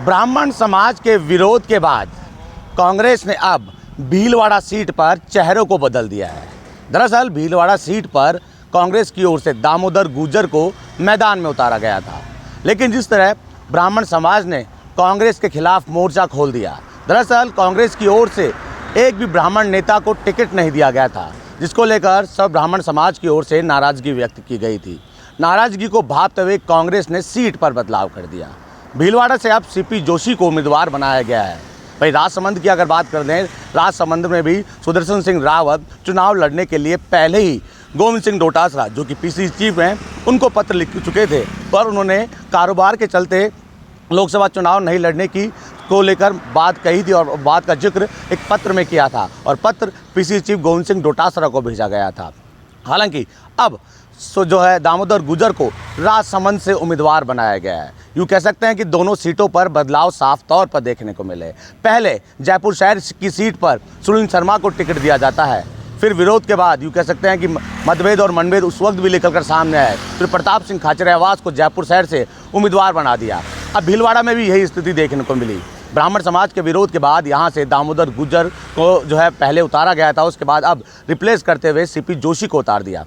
ब्राह्मण समाज के विरोध के बाद कांग्रेस ने अब भीलवाड़ा सीट पर चेहरों को बदल दिया है। दरअसल भीलवाड़ा सीट पर कांग्रेस की ओर से दामोदर गुर्जर को मैदान में उतारा गया था, लेकिन जिस तरह ब्राह्मण समाज ने कांग्रेस के खिलाफ मोर्चा खोल दिया। दरअसल कांग्रेस की ओर से एक भी ब्राह्मण नेता को टिकट नहीं दिया गया था, जिसको लेकर सब ब्राह्मण समाज की ओर से नाराज़गी व्यक्त की गई थी। नाराज़गी को भांपते हुए कांग्रेस ने सीट पर बदलाव कर दिया। भीलवाड़ा से अब सीपी जोशी को उम्मीदवार बनाया गया है। भाई राजसमंद की अगर बात कर दें, राजसमंद में भी सुदर्शन सिंह रावत चुनाव लड़ने के लिए पहले ही गोविंद सिंह डोटासरा, जो कि पीसीसी चीफ हैं, उनको पत्र लिख चुके थे, पर उन्होंने कारोबार के चलते लोकसभा चुनाव नहीं लड़ने की को लेकर बात कही थी और बात का जिक्र एक पत्र में किया था और पत्र पीसीसी चीफ गोविंद सिंह डोटासरा को भेजा गया था। हालांकि अब जो है दामोदर गुर्जर को राजसमंद से उम्मीदवार बनाया गया है। यूँ कह सकते हैं कि दोनों सीटों पर बदलाव साफ तौर पर देखने को मिले। पहले जयपुर शहर की सीट पर सुनील शर्मा को टिकट दिया जाता है, फिर विरोध के बाद यूँ कह सकते हैं कि मतभेद और मनभेद उस वक्त भी निकल कर सामने आए, फिर प्रताप सिंह खाचरियावास को जयपुर शहर से उम्मीदवार बना दिया। अब भीलवाड़ा में भी यही स्थिति देखने को मिली। ब्राह्मण समाज के विरोध के बाद यहाँ से दामोदर गुर्जर को जो है पहले उतारा गया था, उसके बाद अब रिप्लेस करते हुए सीपी जोशी को उतार दिया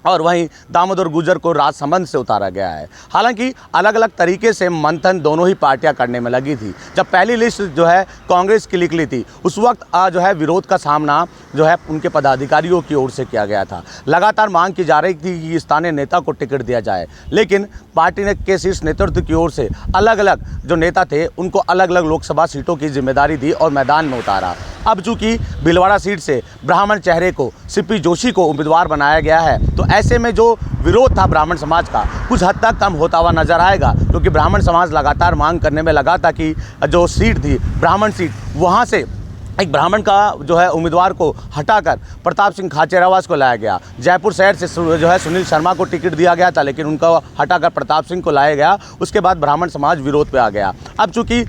और वहीं दामोदर गुर्जर को राजसमंद से उतारा गया है। हालांकि अलग अलग तरीके से मंथन दोनों ही पार्टियां करने में लगी थी। जब पहली लिस्ट जो है कांग्रेस की निकली थी, उस वक्त जो है विरोध का सामना जो है उनके पदाधिकारियों की ओर से किया गया था। लगातार मांग की जा रही थी कि स्थानीय नेता को टिकट दिया जाए, लेकिन पार्टी ने के शीर्ष नेतृत्व की ओर से अलग अलग जो नेता थे उनको अलग अलग लोकसभा सीटों की जिम्मेदारी दी और मैदान में उतारा। अब चूंकि भीलवाड़ा सीट से ब्राह्मण चेहरे को सीपी जोशी को उम्मीदवार बनाया गया है, तो ऐसे में जो विरोध था ब्राह्मण समाज का कुछ हद तक कम होता हुआ नजर आएगा, क्योंकि ब्राह्मण समाज लगातार मांग करने में लगा था कि जो सीट थी ब्राह्मण सीट, वहाँ से एक ब्राह्मण का जो है उम्मीदवार को हटाकर प्रताप सिंह खाचरियावास को लाया गया। जयपुर शहर से जो है सुनील शर्मा को टिकट दिया गया था, लेकिन उनका हटाकर प्रताप सिंह को लाया गया। उसके बाद ब्राह्मण समाज विरोध पे आ गया। अब चूँकि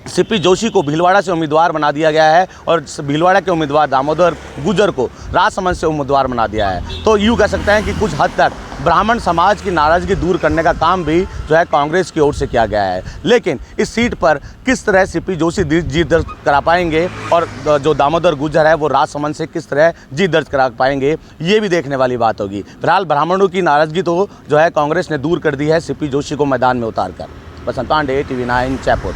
सीपी जोशी को भीलवाड़ा से उम्मीदवार बना दिया गया है और भीलवाड़ा के उम्मीदवार दामोदर गुर्जर को राजसमंद से उम्मीदवार बना दिया है, तो यूँ कह सकते हैं कि कुछ हद तक ब्राह्मण समाज की नाराज़गी दूर करने का काम भी जो है कांग्रेस की ओर से किया गया है। लेकिन इस सीट पर किस तरह सीपी जोशी जीत दर्ज करा पाएंगे और जो दामोदर गुर्जर है वो राजसमंद से किस तरह जीत दर्ज करा पाएंगे, ये भी देखने वाली बात होगी। फिलहाल ब्राह्मणों की नाराज़गी तो जो है कांग्रेस ने दूर कर दी है सीपी जोशी को मैदान में उतार कर। बसंत पांडे, TV9 जयपुर।